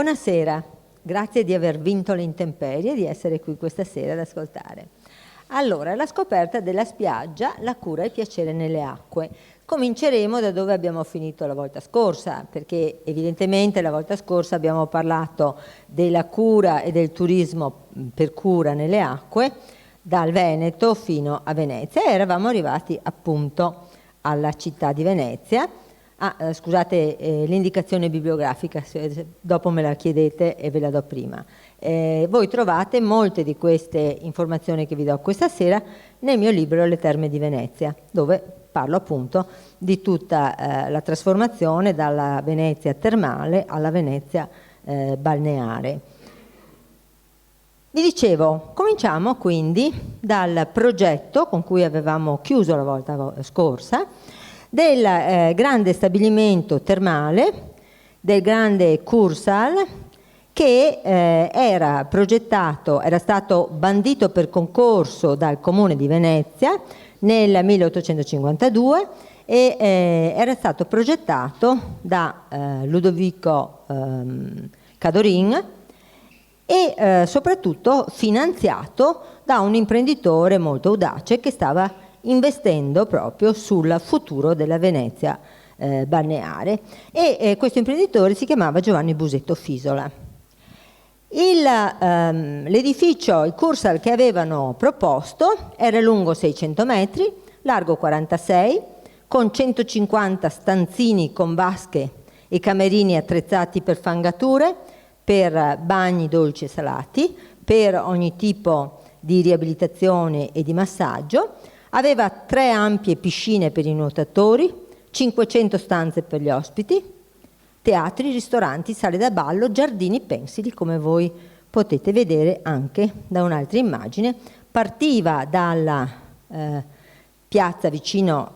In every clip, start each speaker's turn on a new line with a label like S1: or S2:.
S1: Buonasera, grazie di aver vinto le intemperie e di essere qui questa sera ad ascoltare. Allora, la scoperta della spiaggia, la cura e il piacere nelle acque. Cominceremo da dove abbiamo finito la volta scorsa, perché evidentemente la volta scorsa abbiamo parlato della cura e del turismo per cura nelle acque, dal Veneto fino a Venezia, e eravamo arrivati appunto alla città di Venezia. Scusate, l'indicazione bibliografica, dopo me la chiedete e ve la do prima. Voi trovate molte di queste informazioni che vi do questa sera nel mio libro Le Terme di Venezia, dove parlo appunto di tutta la trasformazione dalla Venezia termale alla Venezia balneare. Vi dicevo, cominciamo quindi dal progetto con cui avevamo chiuso la volta scorsa, del grande stabilimento termale, del grande Kursaal, che era progettato, era stato bandito per concorso dal Comune di Venezia nel 1852 e era stato progettato da Ludovico Cadorin e soprattutto finanziato da un imprenditore molto audace che stava investendo proprio sul futuro della Venezia balneare, e questo imprenditore si chiamava Giovanni Busetto Fisola. L'edificio, il Kursaal che avevano proposto, era lungo 600 metri, largo 46, con 150 stanzini con vasche e camerini attrezzati per fangature, per bagni dolci e salati, per ogni tipo di riabilitazione e di massaggio. Aveva 3 ampie piscine per i nuotatori, 500 stanze per gli ospiti, teatri, ristoranti, sale da ballo, giardini pensili, come voi potete vedere anche da un'altra immagine. Partiva dalla piazza vicino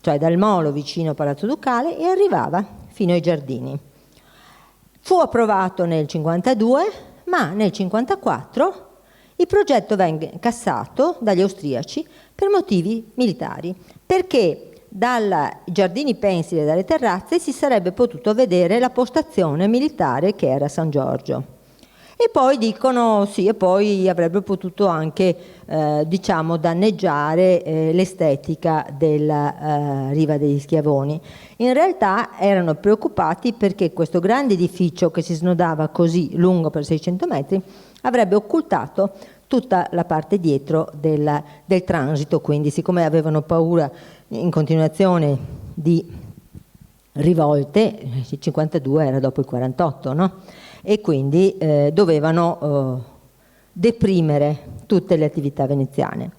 S1: cioè dal molo vicino a Palazzo Ducale, e arrivava fino ai giardini. Fu approvato nel 52, ma nel 54 il progetto venne cassato dagli austriaci per motivi militari, perché dai giardini pensili e dalle terrazze si sarebbe potuto vedere la postazione militare che era San Giorgio. E poi dicono sì, e poi avrebbe potuto anche diciamo danneggiare l'estetica della Riva degli Schiavoni. In realtà erano preoccupati perché questo grande edificio che si snodava così lungo per 600 metri avrebbe occultato tutta la parte dietro del transito, quindi siccome avevano paura in continuazione di rivolte, il 52 era dopo il 48, no? E quindi dovevano deprimere tutte le attività veneziane.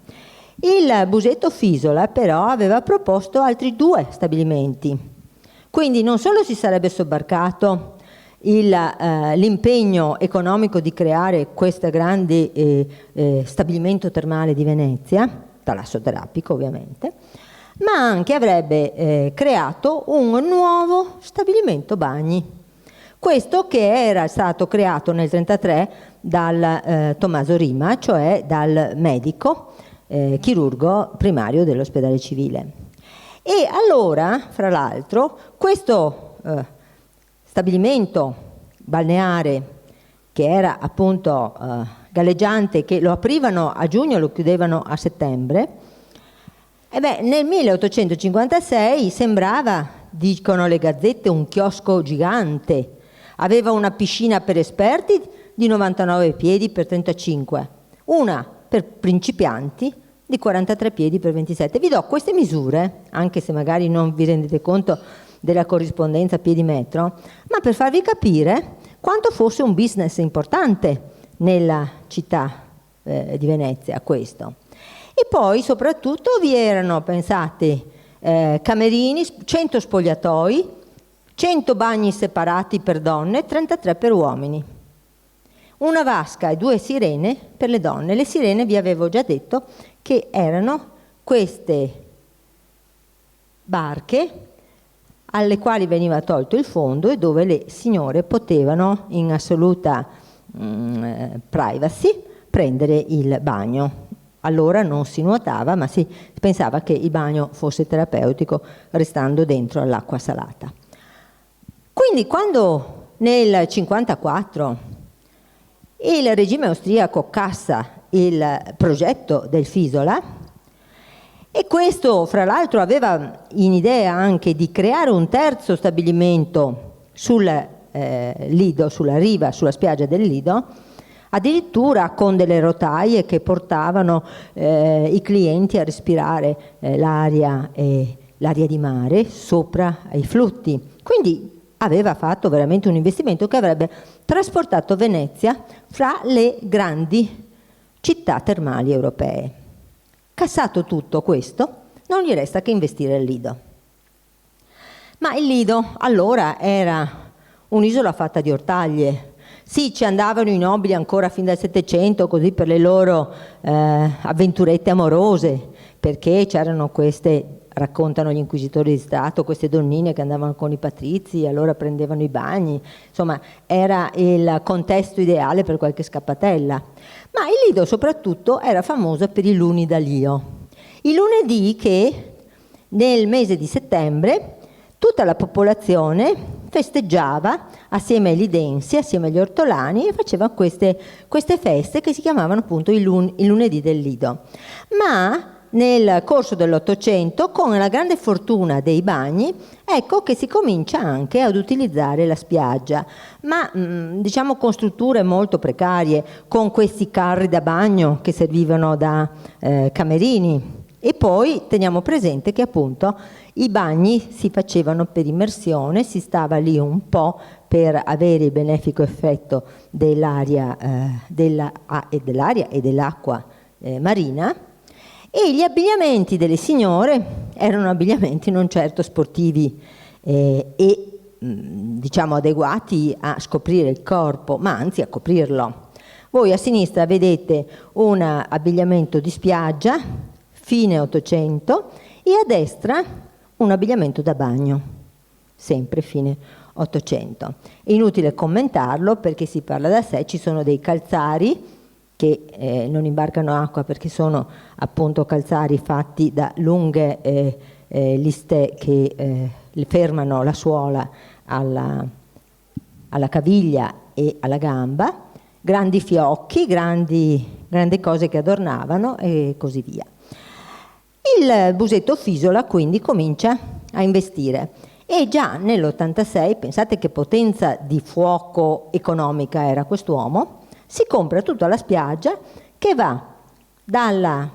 S1: Il Busetto Fisola però aveva proposto altri 2 stabilimenti, quindi non solo si sarebbe sobbarcato l'impegno economico di creare questo grande stabilimento termale di Venezia, talassoterapico ovviamente, ma anche avrebbe creato un nuovo stabilimento bagni. Questo che era stato creato nel 1933 dal Tommaso Rima, cioè dal medico chirurgo primario dell'ospedale civile. E allora, fra l'altro, questo stabilimento balneare, che era appunto galleggiante, che lo aprivano a giugno e lo chiudevano a settembre, nel 1856 sembrava, dicono le gazzette, un chiosco gigante. Aveva una piscina per esperti di 99 piedi per 35, una per principianti di 43 piedi per 27. Vi do queste misure, anche se magari non vi rendete conto della corrispondenza piedi-metro, ma per farvi capire quanto fosse un business importante nella città di Venezia questo. E poi soprattutto vi erano, pensate, camerini, 100 spogliatoi, 100 bagni separati per donne, 33 per uomini. Una vasca e 2 sirene per le donne. Le sirene vi avevo già detto che erano queste barche alle quali veniva tolto il fondo e dove le signore potevano in assoluta privacy prendere il bagno. Allora non si nuotava, ma si pensava che il bagno fosse terapeutico restando dentro all'acqua salata. Quindi quando nel 1954 il regime austriaco cassa il progetto del Fisola, e questo fra l'altro aveva in idea anche di creare un terzo stabilimento sul Lido, sulla riva, sulla spiaggia del Lido, addirittura con delle rotaie che portavano i clienti a respirare l'aria di mare sopra ai flutti. Quindi aveva fatto veramente un investimento che avrebbe trasportato Venezia fra le grandi città termali europee. Cassato tutto questo, non gli resta che investire al Lido. Ma il Lido allora era un'isola fatta di ortaglie. Sì, ci andavano i nobili ancora fin dal Settecento, così per le loro avventurette amorose, perché c'erano queste, raccontano gli inquisitori di Stato, queste donnine che andavano con i patrizi, allora prendevano i bagni, insomma era il contesto ideale per qualche scappatella. Ma il Lido soprattutto era famoso per i luni d'Alio, i lunedì che nel mese di settembre tutta la popolazione festeggiava assieme ai lidensi, assieme agli ortolani, e faceva queste feste che si chiamavano appunto i lunedì del Lido. Ma nel corso dell'Ottocento, con la grande fortuna dei bagni, ecco che si comincia anche ad utilizzare la spiaggia, ma diciamo con strutture molto precarie, con questi carri da bagno che servivano da camerini. E poi teniamo presente che appunto i bagni si facevano per immersione, si stava lì un po' per avere il benefico effetto dell'aria e dell'acqua marina. E gli abbigliamenti delle signore erano abbigliamenti non certo sportivi diciamo adeguati a scoprire il corpo, ma anzi a coprirlo. Voi a sinistra vedete un abbigliamento di spiaggia, fine Ottocento, e a destra un abbigliamento da bagno, sempre fine Ottocento. È inutile commentarlo perché si parla da sé, ci sono dei calzari che non imbarcano acqua perché sono appunto calzari fatti da lunghe liste che fermano la suola alla caviglia e alla gamba, grandi fiocchi, grandi cose che adornavano e così via. Il Busetto Fisola quindi comincia a investire e già nell'86, pensate che potenza di fuoco economica era quest'uomo, si compra tutta la spiaggia che va da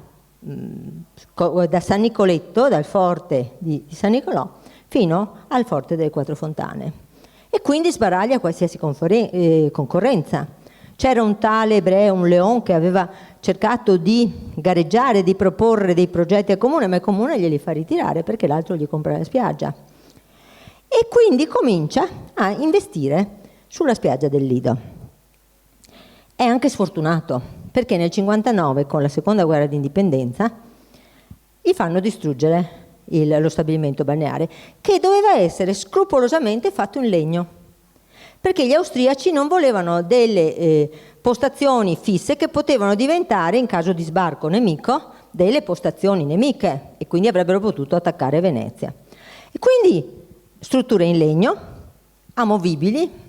S1: San Nicoletto, dal forte di San Nicolò, fino al forte delle Quattro Fontane. E quindi sbaraglia qualsiasi concorrenza. C'era un tale ebreo, un Leon, che aveva cercato di gareggiare, di proporre dei progetti al comune, ma il comune glieli fa ritirare perché l'altro gli compra la spiaggia. E quindi comincia a investire sulla spiaggia del Lido. È anche sfortunato, perché nel 59, con la seconda guerra d'indipendenza, gli fanno distruggere lo stabilimento balneare, che doveva essere scrupolosamente fatto in legno, perché gli austriaci non volevano delle postazioni fisse che potevano diventare, in caso di sbarco nemico, delle postazioni nemiche, e quindi avrebbero potuto attaccare Venezia. E quindi strutture in legno, amovibili,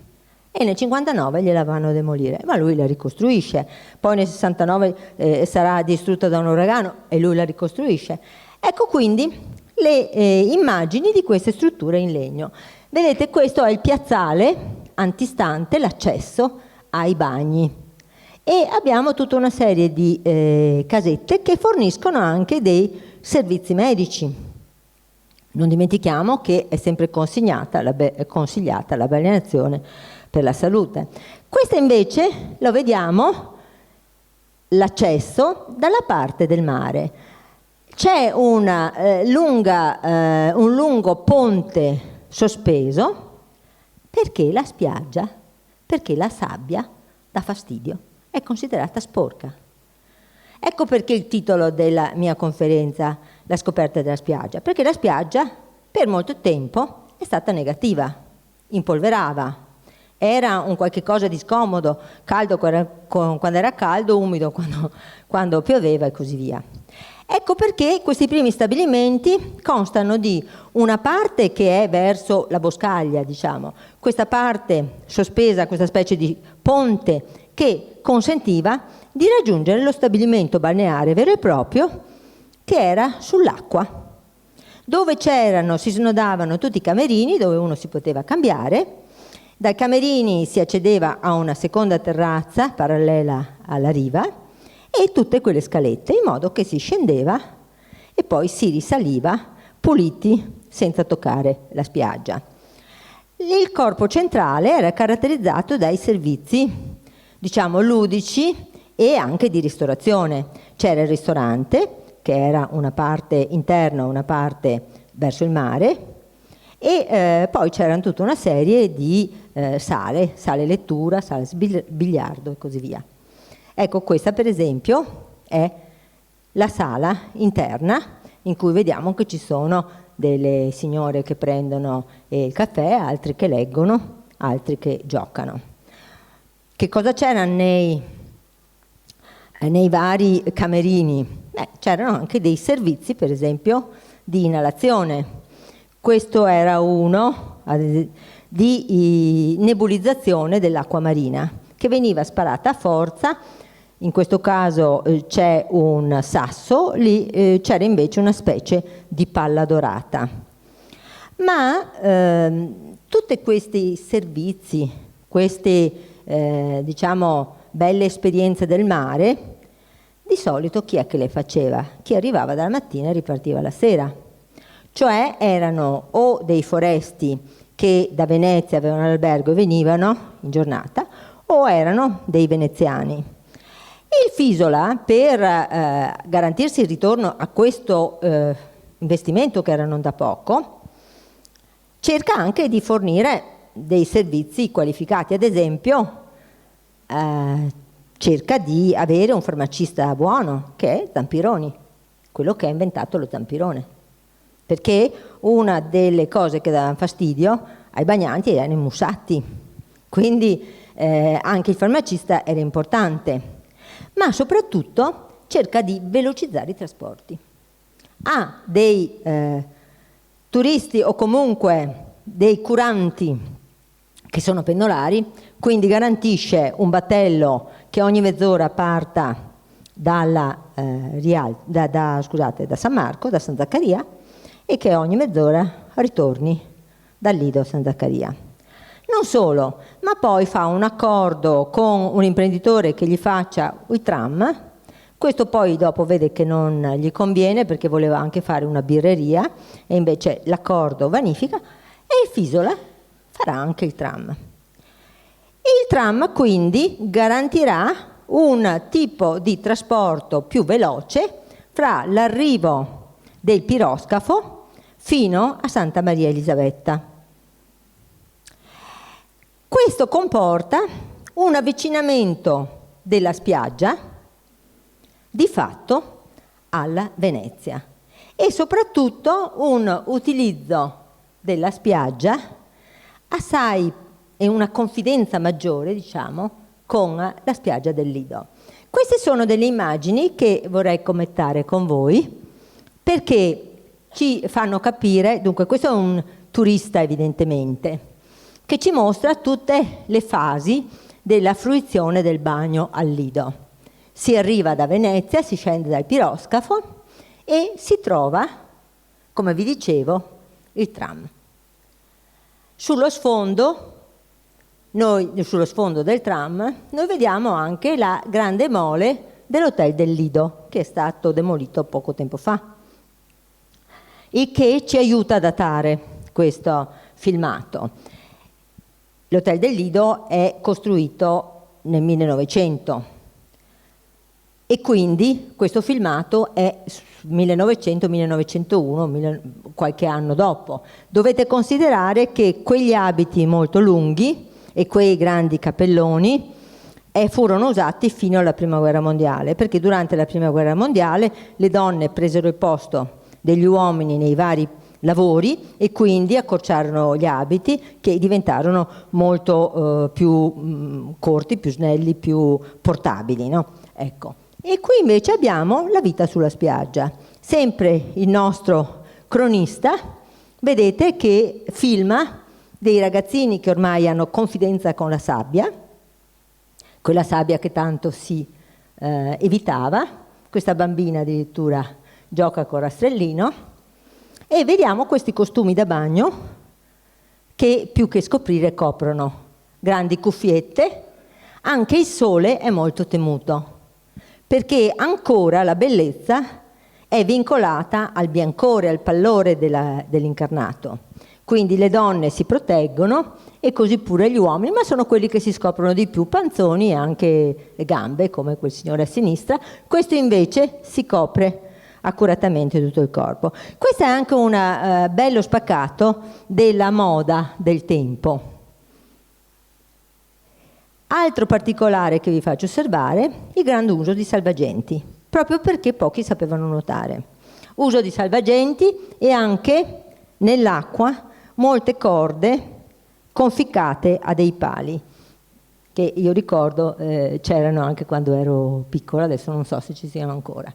S1: e nel 59 gliela vanno a demolire, ma lui la ricostruisce. Poi nel 69 sarà distrutta da un uragano e lui la ricostruisce. Ecco quindi le immagini di queste strutture in legno. Vedete, questo è il piazzale antistante l'accesso ai bagni. E abbiamo tutta una serie di casette che forniscono anche dei servizi medici. Non dimentichiamo che è sempre consigliata la balneazione per la salute. Questo invece lo vediamo l'accesso dalla parte del mare. C'è un lungo ponte sospeso perché la spiaggia, perché la sabbia dà fastidio, è considerata sporca. Ecco perché il titolo della mia conferenza, La scoperta della spiaggia, perché la spiaggia per molto tempo è stata negativa, impolverava, era un qualche cosa di scomodo, caldo quando era caldo, umido quando pioveva e così via. Ecco perché questi primi stabilimenti constano di una parte che è verso la boscaglia, diciamo, questa parte sospesa, questa specie di ponte che consentiva di raggiungere lo stabilimento balneare vero e proprio che era sull'acqua, dove si snodavano tutti i camerini dove uno si poteva cambiare. Dai camerini si accedeva a una seconda terrazza parallela alla riva e tutte quelle scalette, in modo che si scendeva e poi si risaliva puliti senza toccare la spiaggia. Il corpo centrale era caratterizzato dai servizi, diciamo, ludici e anche di ristorazione. C'era il ristorante, che era una parte interna, una parte verso il mare, e poi c'erano tutta una serie di sale lettura, sale biliardo e così via. Ecco, questa per esempio è la sala interna in cui vediamo che ci sono delle signore che prendono il caffè, altri che leggono, altri che giocano. Che cosa c'era nei vari camerini? C'erano anche dei servizi, per esempio, di inalazione. Questo era uno di nebulizzazione dell'acqua marina, che veniva sparata a forza. In questo caso c'è un sasso, lì c'era invece una specie di palla dorata. Ma tutti questi servizi, queste diciamo belle esperienze del mare, di solito chi è che le faceva? Chi arrivava dalla mattina e ripartiva la sera. Cioè erano o dei foresti che da Venezia avevano l'albergo e venivano in giornata, o erano dei veneziani. Il Fisola, per garantirsi il ritorno a questo investimento che era non da poco, cerca anche di fornire dei servizi qualificati. Ad esempio, cerca di avere un farmacista buono, che è Zampironi, quello che ha inventato lo zampirone. Perché una delle cose che davano fastidio ai bagnanti erano i mussatti. Quindi anche il farmacista era importante. Ma soprattutto cerca di velocizzare i trasporti. Ha dei turisti o comunque dei curanti che sono pendolari, quindi garantisce un battello che ogni mezz'ora parta da San Marco, da San Zaccaria, e che ogni mezz'ora ritorni dal Lido a San Zaccaria. Non solo, ma poi fa un accordo con un imprenditore che gli faccia i tram. Questo poi dopo vede che non gli conviene perché voleva anche fare una birreria e invece l'accordo vanifica e il Fisola farà anche il tram. Il tram quindi garantirà un tipo di trasporto più veloce fra l'arrivo del piroscafo fino a Santa Maria Elisabetta. Questo comporta un avvicinamento della spiaggia di fatto alla Venezia e soprattutto un utilizzo della spiaggia assai e una confidenza maggiore, diciamo, con la spiaggia del Lido. Queste sono delle immagini che vorrei commentare con voi perché ci fanno capire, dunque questo è un turista evidentemente, che ci mostra tutte le fasi della fruizione del bagno al Lido. Si arriva da Venezia, si scende dal piroscafo e si trova, come vi dicevo, il tram. Sullo sfondo del tram noi vediamo anche la grande mole dell'Hotel del Lido, che è stato demolito poco tempo fa, e che ci aiuta a datare questo filmato. L'Hotel del Lido è costruito nel 1900 e quindi questo filmato è 1900-1901, qualche anno dopo. Dovete considerare che quegli abiti molto lunghi e quei grandi cappelloni furono usati fino alla Prima Guerra Mondiale, perché durante la Prima Guerra Mondiale le donne presero il posto degli uomini nei vari lavori e quindi accorciarono gli abiti che diventarono molto più corti, più snelli, più portabili, no? Ecco. E qui invece abbiamo la vita sulla spiaggia. Sempre il nostro cronista, vedete che filma dei ragazzini che ormai hanno confidenza con la sabbia, quella sabbia che tanto si evitava. Questa bambina addirittura gioca con Rastrellino, e vediamo questi costumi da bagno che più che scoprire coprono, grandi cuffiette. Anche il sole è molto temuto, perché ancora la bellezza è vincolata al biancore, al pallore dell'incarnato. Quindi le donne si proteggono e così pure gli uomini, ma sono quelli che si scoprono di più, panzoni e anche le gambe, come quel signore a sinistra. Questo invece si copre accuratamente tutto il corpo. Questo è anche un bello spaccato della moda del tempo. Altro particolare che vi faccio osservare, il grande uso di salvagenti, proprio perché pochi sapevano nuotare. Uso di salvagenti e anche nell'acqua molte corde conficcate a dei pali, che io ricordo c'erano anche quando ero piccola, adesso non so se ci siano ancora.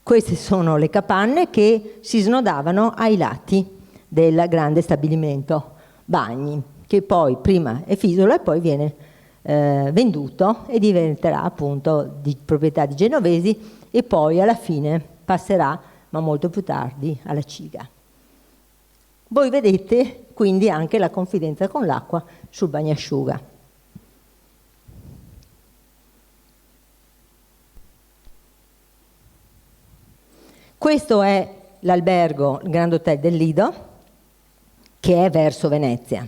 S1: Queste sono le capanne che si snodavano ai lati del grande stabilimento bagni, che poi prima è Fisola e poi viene venduto e diventerà appunto di proprietà di genovesi, e poi alla fine passerà, ma molto più tardi, alla Ciga. Voi vedete quindi anche la confidenza con l'acqua sul bagnasciuga. Questo è l'albergo, il Grand Hotel del Lido, che è verso Venezia.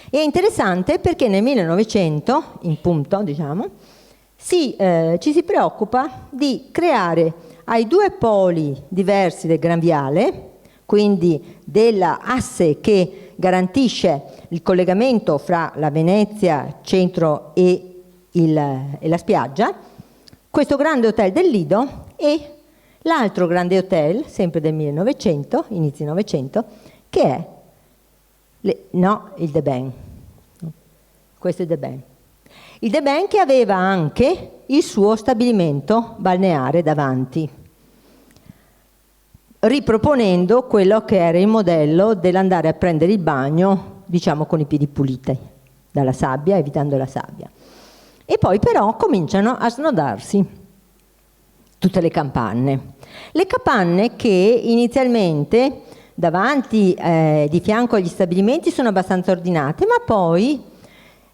S1: È interessante perché nel 1900, in punto, diciamo, ci si preoccupa di creare ai due poli diversi del Gran Viale, quindi della asse che garantisce il collegamento fra la Venezia centro e la spiaggia, questo grande hotel del Lido e l'altro grande hotel, sempre del 1900, inizio 900, che è il Deben. Questo è il Deben. Il Deben che aveva anche il suo stabilimento balneare davanti, riproponendo quello che era il modello dell'andare a prendere il bagno, diciamo con i piedi puliti dalla sabbia, evitando la sabbia. E poi però cominciano a snodarsi tutte le capanne. Le capanne che inizialmente davanti, di fianco agli stabilimenti, sono abbastanza ordinate, ma poi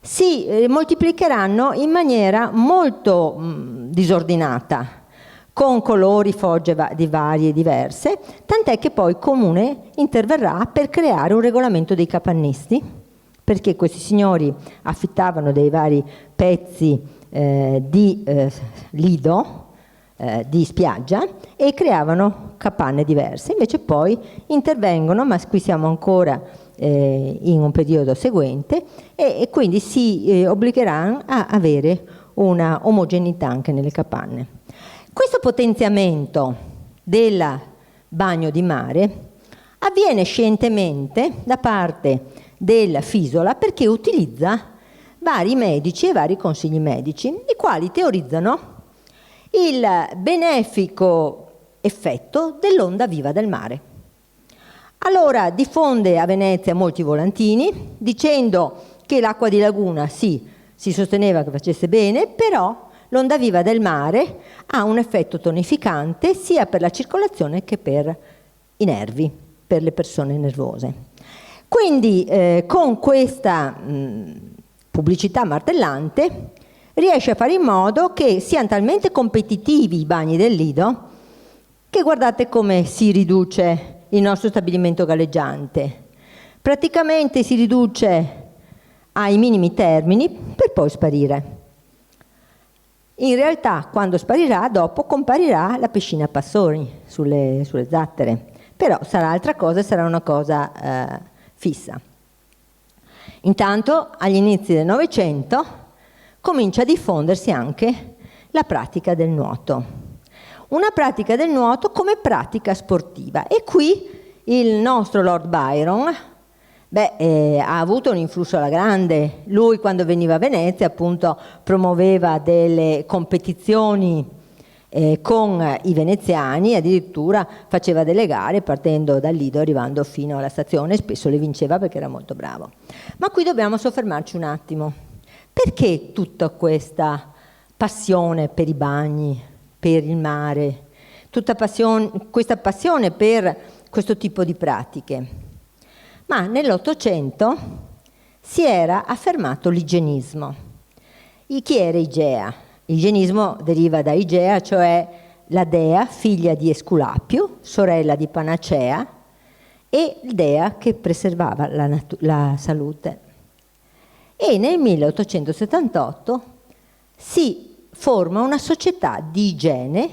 S1: si moltiplicheranno in maniera molto disordinata, con colori, fogge di varie e diverse, tant'è che poi il Comune interverrà per creare un regolamento dei capannisti, perché questi signori affittavano dei vari pezzi di lido, di spiaggia, e creavano capanne diverse. Invece poi intervengono, ma qui siamo ancora in un periodo seguente, e quindi si obbligheranno a avere una omogeneità anche nelle capanne. Questo potenziamento del bagno di mare avviene scientemente da parte della Fisola, perché utilizza vari medici e vari consigli medici, i quali teorizzano il benefico effetto dell'onda viva del mare. Allora diffonde a Venezia molti volantini dicendo che l'acqua di laguna sì, si sosteneva che facesse bene, però l'onda viva del mare ha un effetto tonificante sia per la circolazione che per i nervi, per le persone nervose. Quindi con questa pubblicità martellante riesce a fare in modo che siano talmente competitivi i bagni del Lido che guardate come si riduce il nostro stabilimento galleggiante. Praticamente si riduce ai minimi termini per poi sparire. In realtà, quando sparirà, dopo comparirà la piscina a Passoni sulle zattere, però sarà altra cosa, sarà una cosa fissa. Intanto, agli inizi del Novecento, comincia a diffondersi anche la pratica del nuoto. Una pratica del nuoto come pratica sportiva. E qui il nostro Lord Byron ha avuto un influsso alla grande. Lui, quando veniva a Venezia, appunto promuoveva delle competizioni con i veneziani, addirittura faceva delle gare partendo dal Lido, arrivando fino alla stazione, spesso le vinceva perché era molto bravo. Ma qui dobbiamo soffermarci un attimo. Perché tutta questa passione per i bagni, per il mare, questa passione per questo tipo di pratiche? Ma nell'Ottocento si era affermato l'igienismo. Chi era Igea? L'igienismo deriva da Igea, cioè la dea figlia di Esculapio, sorella di Panacea, e dea che preservava la salute. E nel 1878 si forma una società di igiene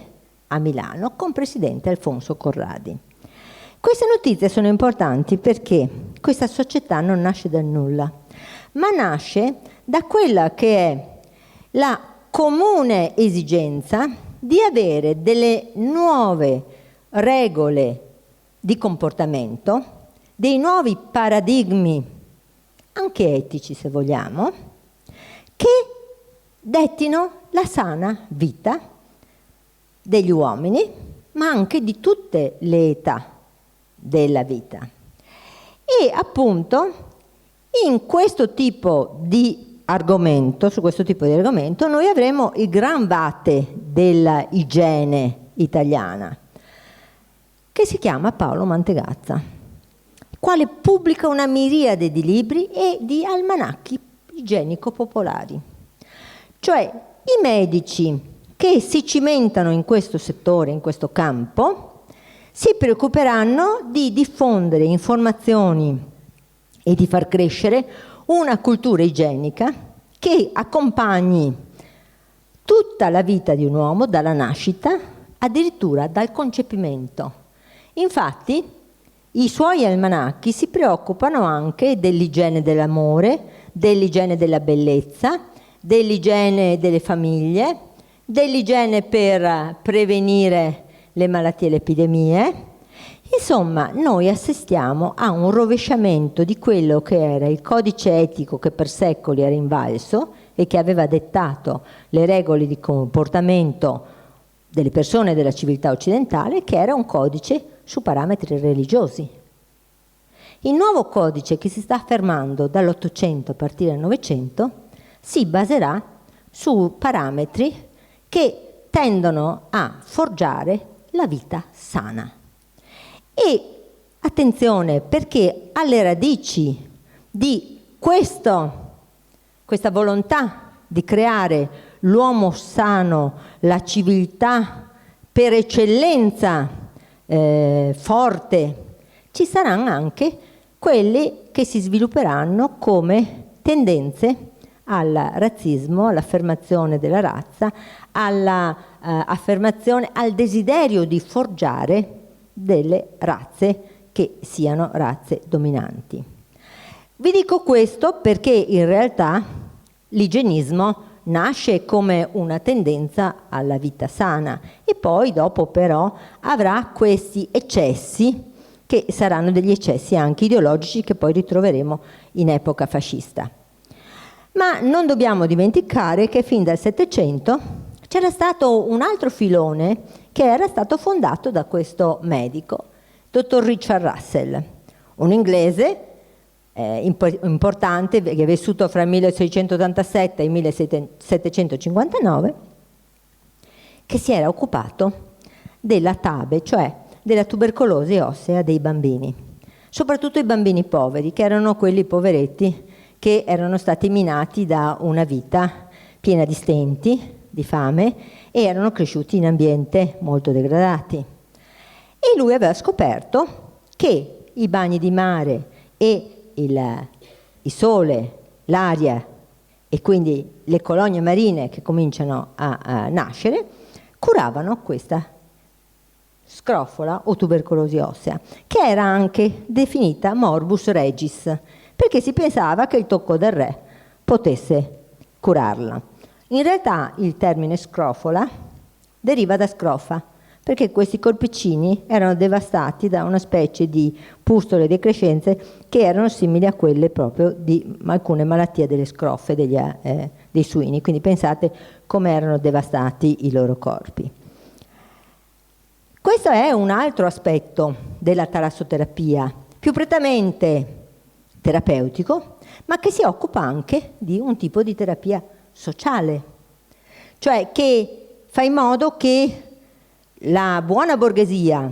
S1: a Milano con presidente Alfonso Corradi. Queste notizie sono importanti perché questa società non nasce dal nulla, ma nasce da quella che è la comune esigenza di avere delle nuove regole di comportamento, dei nuovi paradigmi, anche etici se vogliamo, che dettino la sana vita degli uomini, ma anche di tutte le età della vita. E appunto in questo tipo di argomento, su questo tipo di argomento, noi avremo il gran vate della igiene italiana, che si chiama Paolo Mantegazza, il quale pubblica una miriade di libri e di almanacchi igienico-popolari. Cioè i medici che si cimentano in questo settore, in questo campo, si preoccuperanno di diffondere informazioni e di far crescere una cultura igienica che accompagni tutta la vita di un uomo, dalla nascita, addirittura dal concepimento. Infatti, i suoi almanacchi si preoccupano anche dell'igiene dell'amore, dell'igiene della bellezza, dell'igiene delle famiglie, dell'igiene per prevenire le malattie e le epidemie. Insomma, noi assistiamo a un rovesciamento di quello che era il codice etico che per secoli era invalso e che aveva dettato le regole di comportamento delle persone della civiltà occidentale, che era un codice su parametri religiosi. Il nuovo codice che si sta affermando dall'800 a partire dal 900 si baserà su parametri che tendono a forgiare la vita sana. E attenzione, perché alle radici di questa volontà di creare l'uomo sano, la civiltà per eccellenza forte, ci saranno anche quelli che si svilupperanno come tendenze al razzismo, all'affermazione della razza, all'affermazione, al desiderio di forgiare delle razze che siano razze dominanti. Vi dico questo perché in realtà l'igienismo nasce come una tendenza alla vita sana e poi dopo però avrà questi eccessi che saranno degli eccessi anche ideologici che poi ritroveremo in epoca fascista. Ma non dobbiamo dimenticare che fin dal Settecento c'era stato un altro filone che era stato fondato da questo medico, dottor Richard Russell, un inglese importante che è vissuto fra il 1687 e il 1759, che si era occupato della TABE, cioè della tubercolosi ossea dei bambini, soprattutto i bambini poveri, che erano quelli poveretti che erano stati minati da una vita piena di stenti, di fame, e erano cresciuti in ambienti molto degradati. E lui aveva scoperto che i bagni di mare e il sole, l'aria e quindi le colonie marine che cominciano a nascere curavano questa scrofola o tubercolosi ossea, che era anche definita morbus regis, perché si pensava che il tocco del re potesse curarla. In realtà il termine scrofola deriva da scrofa, perché questi corpicini erano devastati da una specie di pustole decrescenze che erano simili a quelle proprio di alcune malattie delle scrofe dei suini, quindi pensate come erano devastati i loro corpi. Questo è un altro aspetto della talassoterapia, più prettamente terapeutico, ma che si occupa anche di un tipo di terapia sociale, cioè che fa in modo che la buona borghesia,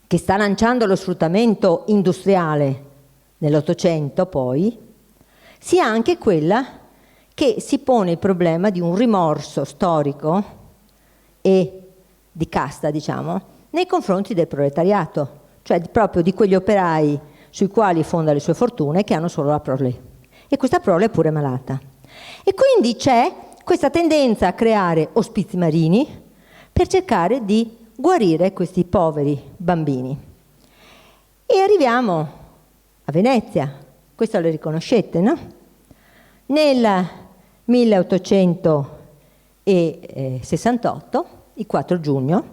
S1: che sta lanciando lo sfruttamento industriale nell'Ottocento poi, sia anche quella che si pone il problema di un rimorso storico e di casta, diciamo, nei confronti del proletariato, cioè proprio di quegli operai sui quali fonda le sue fortune, che hanno solo la prole. E questa prole è pure malata. E quindi c'è questa tendenza a creare ospizi marini per cercare di guarire questi poveri bambini. E arriviamo a Venezia, questo lo riconoscete, no? Nel 1868, il 4 giugno,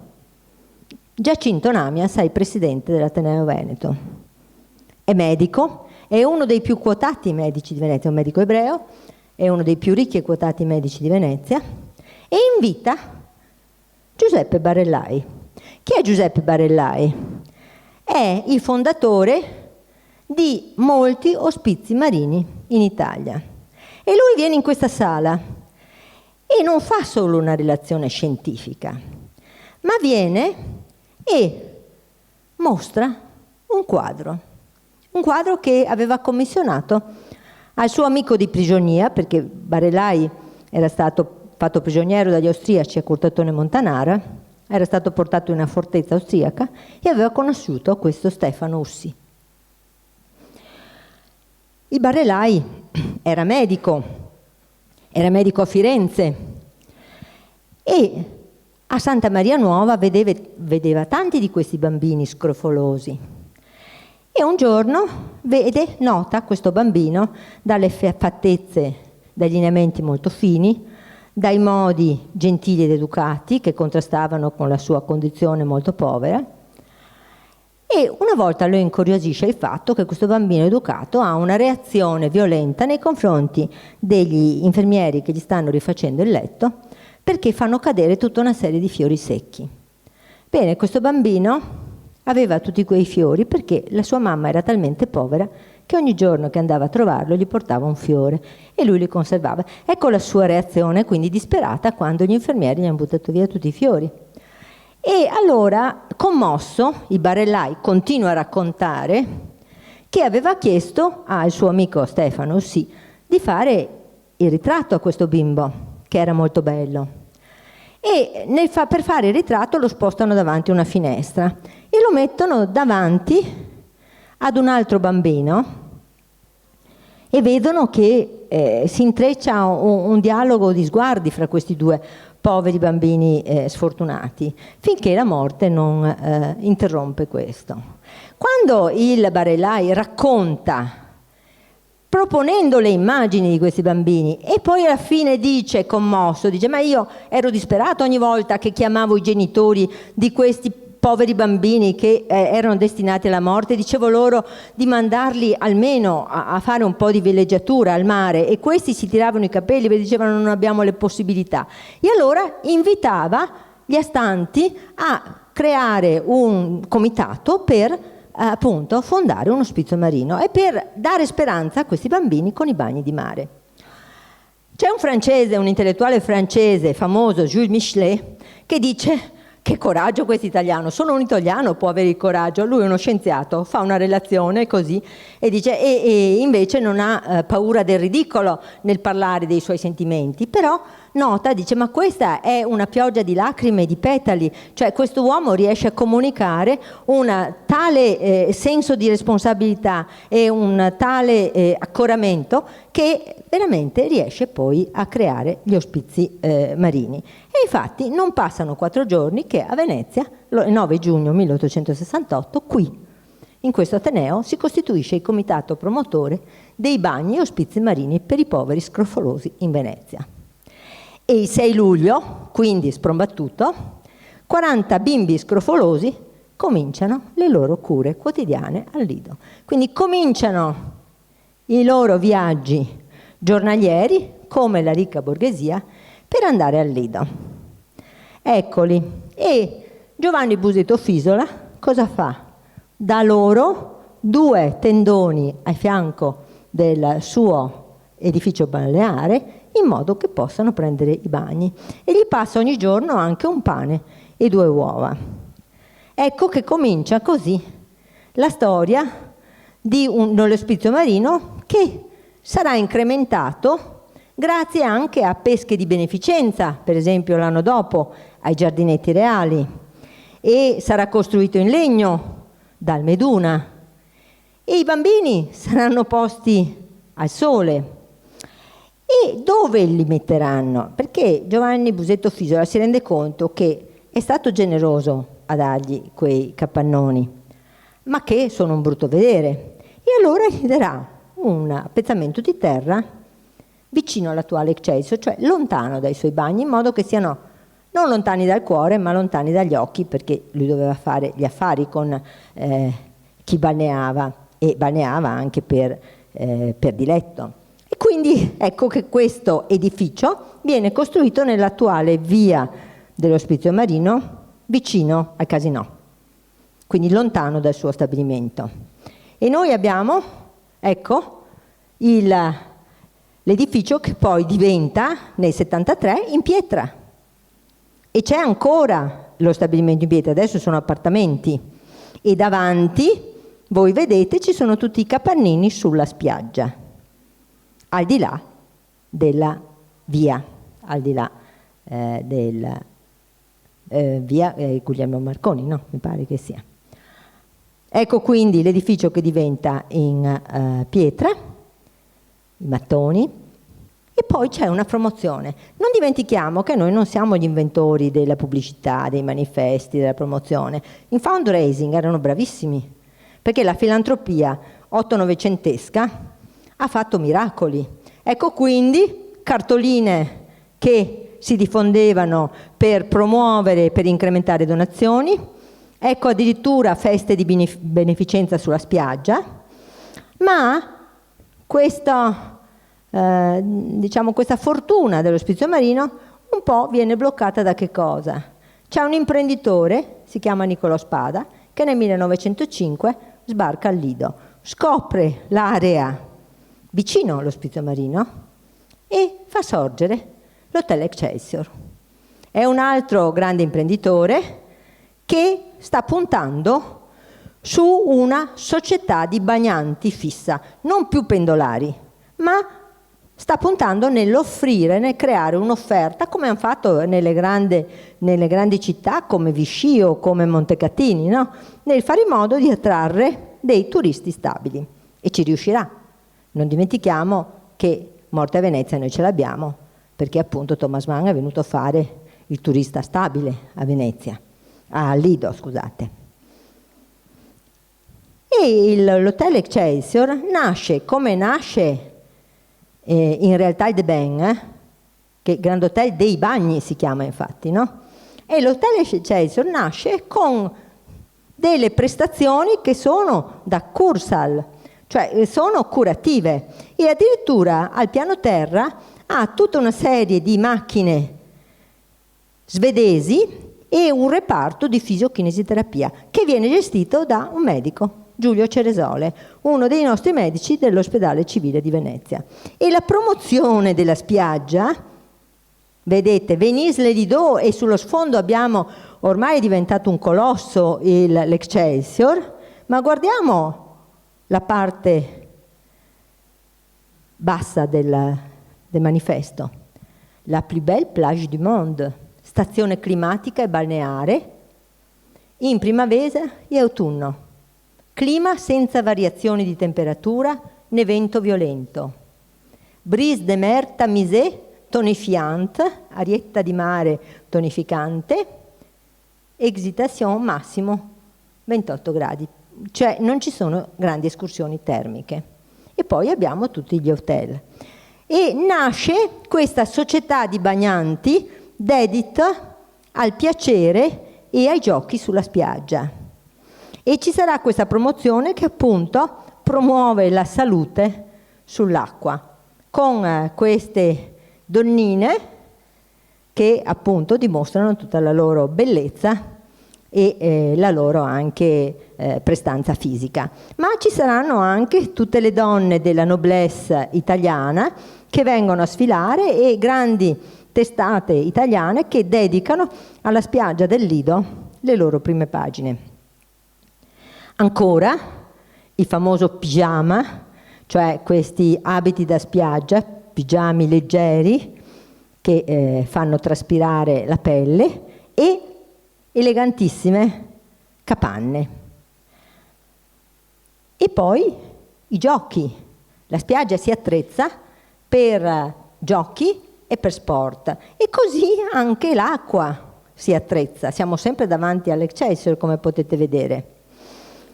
S1: Giacinto Namias è il presidente dell'Ateneo Veneto. È medico, è uno dei più quotati medici di Venezia, è un medico ebreo, è uno dei più ricchi e quotati medici di Venezia, e invita Giuseppe Barellai. Chi è Giuseppe Barellai? È il fondatore di molti ospizi marini in Italia. E lui viene in questa sala e non fa solo una relazione scientifica, ma viene e mostra un quadro che aveva commissionato al suo amico di prigionia, perché Barellai era stato fatto prigioniero dagli austriaci a Curtatone Montanara, era stato portato in una fortezza austriaca e aveva conosciuto questo Stefano Ussi. Il Barellai era medico a Firenze e a Santa Maria Nuova vedeva tanti di questi bambini scrofolosi. E un giorno nota questo bambino dalle fattezze, dai lineamenti molto fini, dai modi gentili ed educati che contrastavano con la sua condizione molto povera, e una volta lo incuriosisce il fatto che questo bambino educato ha una reazione violenta nei confronti degli infermieri che gli stanno rifacendo il letto, perché fanno cadere tutta una serie di fiori secchi. Bene, questo bambino aveva tutti quei fiori perché la sua mamma era talmente povera che ogni giorno che andava a trovarlo gli portava un fiore e lui li conservava. Ecco la sua reazione, quindi disperata, quando gli infermieri gli hanno buttato via tutti i fiori. E allora, commosso, il Barellai continua a raccontare che aveva chiesto al suo amico Stefano Ussi di fare il ritratto a questo bimbo, che era molto bello. E per fare il ritratto lo spostano davanti a una finestra e lo mettono davanti ad un altro bambino e vedono che si intreccia un dialogo di sguardi fra questi due poveri bambini sfortunati, finché la morte non interrompe questo. Quando il Barellai racconta, proponendo le immagini di questi bambini, e poi alla fine dice, commosso, dice: ma io ero disperato ogni volta che chiamavo i genitori di questi poveri bambini che erano destinati alla morte, dicevo loro di mandarli almeno a fare un po' di villeggiatura al mare, e questi si tiravano i capelli perché dicevano non abbiamo le possibilità. E allora invitava gli astanti a creare un comitato per appunto fondare un ospizio marino e per dare speranza a questi bambini con i bagni di mare. C'è un francese, un intellettuale francese famoso, Jules Michelet, che dice: che coraggio questo italiano, solo un italiano può avere il coraggio. Lui è uno scienziato, fa una relazione così e dice, e invece non ha paura del ridicolo nel parlare dei suoi sentimenti, però nota, dice: ma questa è una pioggia di lacrime e di petali, cioè questo uomo riesce a comunicare un tale senso di responsabilità e un tale accoramento che veramente riesce poi a creare gli ospizi marini. E infatti non passano 4 giorni che a Venezia, il 9 giugno 1868, qui, in questo Ateneo, si costituisce il comitato promotore dei bagni e ospizi marini per i poveri scrofolosi in Venezia. E il 6 luglio, quindi sprombattuto, 40 bimbi scrofolosi cominciano le loro cure quotidiane al Lido. Quindi cominciano i loro viaggi giornalieri, come la ricca borghesia, per andare al Lido. Eccoli. E Giovanni Busetto Fisola cosa fa? Dà loro 2 tendoni a fianco del suo edificio balneare in modo che possano prendere i bagni e gli passa ogni giorno anche un pane e 2 uova. Ecco che comincia così la storia di dell'ospizio marino che sarà incrementato grazie anche a pesche di beneficenza, per esempio l'anno dopo ai giardinetti reali, e sarà costruito in legno dal Meduna e i bambini saranno posti al sole. E dove li metteranno? Perché Giovanni Busetto Fisola si rende conto che è stato generoso a dargli quei capannoni, ma che sono un brutto vedere. E allora gli darà un appezzamento di terra vicino all'attuale Excelsior, cioè lontano dai suoi bagni, in modo che siano non lontani dal cuore, ma lontani dagli occhi, perché lui doveva fare gli affari con chi balneava, e balneava anche per diletto. E quindi ecco che questo edificio viene costruito nell'attuale via dell'Ospizio Marino, vicino al Casinò, quindi lontano dal suo stabilimento. E noi abbiamo, ecco, l'edificio che poi diventa nel 73 in pietra, e c'è ancora lo stabilimento in pietra, adesso sono appartamenti, e davanti, voi vedete, ci sono tutti i capannini sulla spiaggia, al di là della via, al di là della via Guglielmo Marconi, no? Mi pare che sia. Ecco quindi l'edificio che diventa in pietra, i mattoni, e poi c'è una promozione. Non dimentichiamo che noi non siamo gli inventori della pubblicità, dei manifesti, della promozione. In fundraising erano bravissimi, perché la filantropia otto-novecentesca ha fatto miracoli. Ecco quindi cartoline che si diffondevano per promuovere, per incrementare donazioni, ecco addirittura feste di beneficenza sulla spiaggia, ma questa, diciamo, questa fortuna dell'Ospizio Marino un po' viene bloccata da che cosa? C'è un imprenditore, si chiama Nicolò Spada, che nel 1905 sbarca al Lido, scopre l'area vicino all'Ospizio Marino e fa sorgere l'Hotel Excelsior. È un altro grande imprenditore che sta puntando su una società di bagnanti fissa, non più pendolari, ma sta puntando nell'offrire, nel creare un'offerta, come hanno fatto nelle grandi città come Vichy o come Montecatini, no? Nel fare in modo di attrarre dei turisti stabili. E ci riuscirà. Non dimentichiamo che Morte a Venezia noi ce l'abbiamo, perché appunto Thomas Mann è venuto a fare il turista stabile a Venezia, a Lido, scusate. E l'Hotel Excelsior nasce come nasce in realtà il The Ben, che è il Grand Hotel dei Bagni si chiama infatti, no? E l'Hotel Excelsior nasce con delle prestazioni che sono da Cursal, cioè sono curative, e addirittura al piano terra ha tutta una serie di macchine svedesi e un reparto di fisiokinesiterapia che viene gestito da un medico, Giulio Ceresole, uno dei nostri medici dell'ospedale civile di Venezia. E la promozione della spiaggia, vedete, Venise le Lido, e sullo sfondo abbiamo, ormai è diventato un colosso l'Excelsior, ma guardiamo la parte bassa del manifesto. La plus belle plage du monde, stazione climatica e balneare in primavera e autunno. Clima senza variazioni di temperatura né vento violento. Brise de mer tamisée, tonifiante, arietta di mare tonificante, excitation massimo 28 gradi. Cioè non ci sono grandi escursioni termiche. E poi abbiamo tutti gli hotel. E nasce questa società di bagnanti dedita al piacere e ai giochi sulla spiaggia. E ci sarà questa promozione che appunto promuove la salute sull'acqua, con queste donnine che appunto dimostrano tutta la loro bellezza e la loro anche prestanza fisica. Ma ci saranno anche tutte le donne della noblesse italiana che vengono a sfilare e grandi testate italiane che dedicano alla spiaggia del Lido le loro prime pagine. Ancora il famoso pigiama, cioè questi abiti da spiaggia, pigiami leggeri che fanno traspirare la pelle, e elegantissime capanne. E poi i giochi. La spiaggia si attrezza per giochi e per sport, e così anche l'acqua si attrezza. Siamo sempre davanti all'Excelsior, come potete vedere.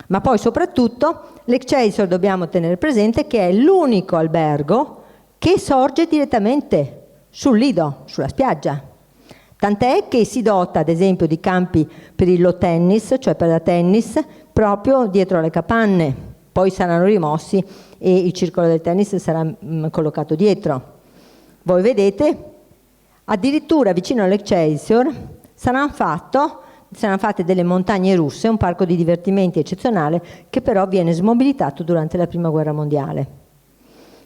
S1: Ma poi soprattutto l'Excelsior dobbiamo tenere presente che è l'unico albergo che sorge direttamente sul Lido, sulla spiaggia. Tant'è che si dota ad esempio di campi per il lawn tennis, cioè per la tennis, proprio dietro alle capanne. Poi saranno rimossi e il circolo del tennis sarà collocato dietro. Voi vedete, addirittura vicino all'Excelsior saranno fatte delle montagne russe, un parco di divertimenti eccezionale che però viene smobilitato durante la Prima Guerra Mondiale.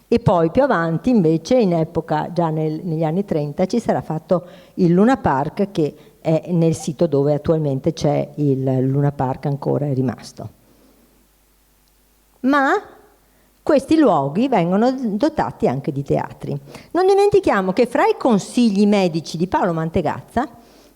S1: E poi più avanti invece, in epoca già negli anni 30, ci sarà fatto il Luna Park, che è nel sito dove attualmente c'è il Luna Park, ancora è rimasto. Ma questi luoghi vengono dotati anche di teatri. Non dimentichiamo che fra i consigli medici di Paolo Mantegazza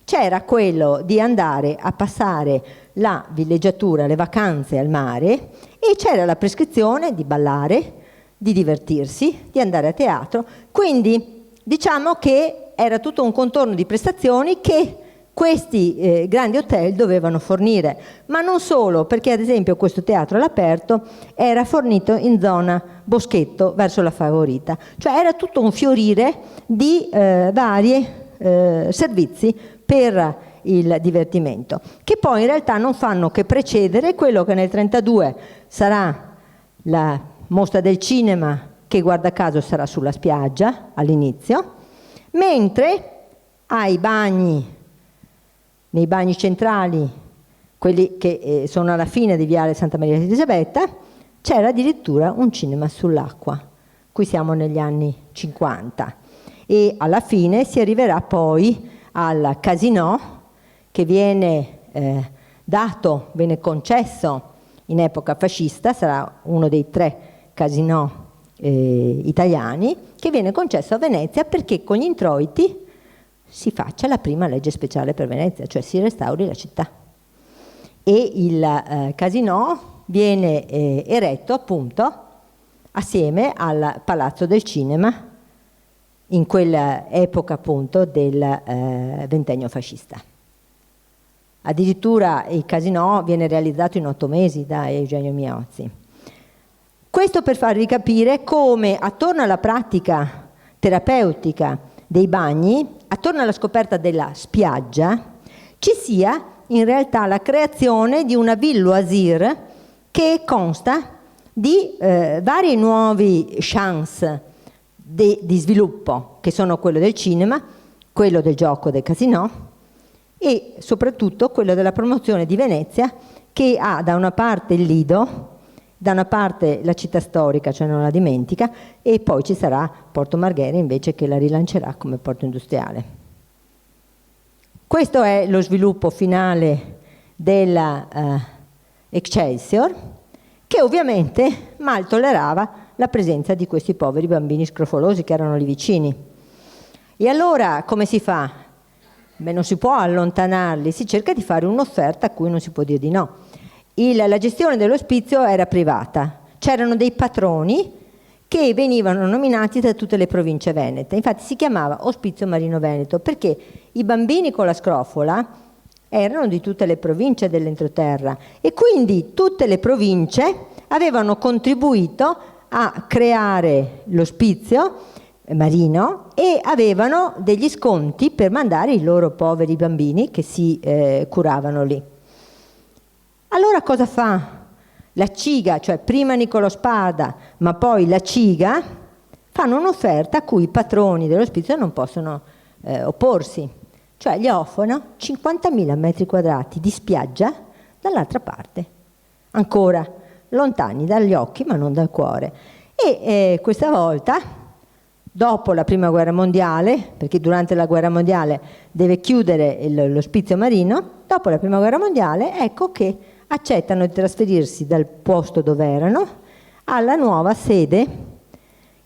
S1: c'era quello di andare a passare la villeggiatura, le vacanze al mare, e c'era la prescrizione di ballare, di divertirsi, di andare a teatro. Quindi diciamo che era tutto un contorno di prestazioni che questi grandi hotel dovevano fornire, ma non solo, perché ad esempio questo teatro all'aperto era fornito in zona Boschetto verso la Favorita, cioè era tutto un fiorire di vari servizi per il divertimento, che poi in realtà non fanno che precedere quello che nel 1932 sarà la mostra del cinema, che guarda caso sarà sulla spiaggia all'inizio, mentre ai bagni, nei bagni centrali, quelli che sono alla fine di Viale Santa Maria di Elisabetta, c'era addirittura un cinema sull'acqua. Qui siamo negli anni 50 e alla fine si arriverà poi al Casino, che viene concesso in epoca fascista, sarà uno dei 3 casinò italiani, che viene concesso a Venezia perché con gli introiti si faccia la prima legge speciale per Venezia, cioè si restauri la città. E il Casino viene eretto appunto assieme al Palazzo del Cinema in quell'epoca appunto del ventennio fascista. Addirittura il Casino viene realizzato in 8 mesi da Eugenio Miozzi. Questo per farvi capire come attorno alla pratica terapeutica dei bagni, attorno alla scoperta della spiaggia, ci sia in realtà la creazione di una ville loisir che consta di vari nuovi chance di sviluppo, che sono quello del cinema, quello del gioco del Casino e soprattutto quello della promozione di Venezia, che ha da una parte il Lido, da una parte la città storica, cioè non la dimentica, e poi ci sarà Porto Marghera invece, che la rilancerà come porto industriale. Questo è lo sviluppo finale della Excelsior, che ovviamente mal tollerava la presenza di questi poveri bambini scrofolosi che erano lì vicini. E allora come si fa? Beh, non si può allontanarli, si cerca di fare un'offerta a cui non si può dire di no. La gestione dell'ospizio era privata, c'erano dei patroni che venivano nominati da tutte le province venete, infatti si chiamava Ospizio Marino Veneto perché i bambini con la scrofola erano di tutte le province dell'entroterra e quindi tutte le province avevano contribuito a creare l'ospizio marino e avevano degli sconti per mandare i loro poveri bambini che si curavano lì. Allora cosa fa la Ciga, cioè prima Niccolò Spada, ma poi la Ciga, fanno un'offerta a cui i patroni dell'ospizio non possono opporsi. cioè gli offrono 50.000 metri quadrati di spiaggia dall'altra parte, ancora lontani dagli occhi ma non dal cuore. E questa volta, dopo la prima guerra mondiale, perché durante la guerra mondiale deve chiudere l'ospizio marino, dopo la prima guerra mondiale ecco che accettano di trasferirsi dal posto dove erano alla nuova sede,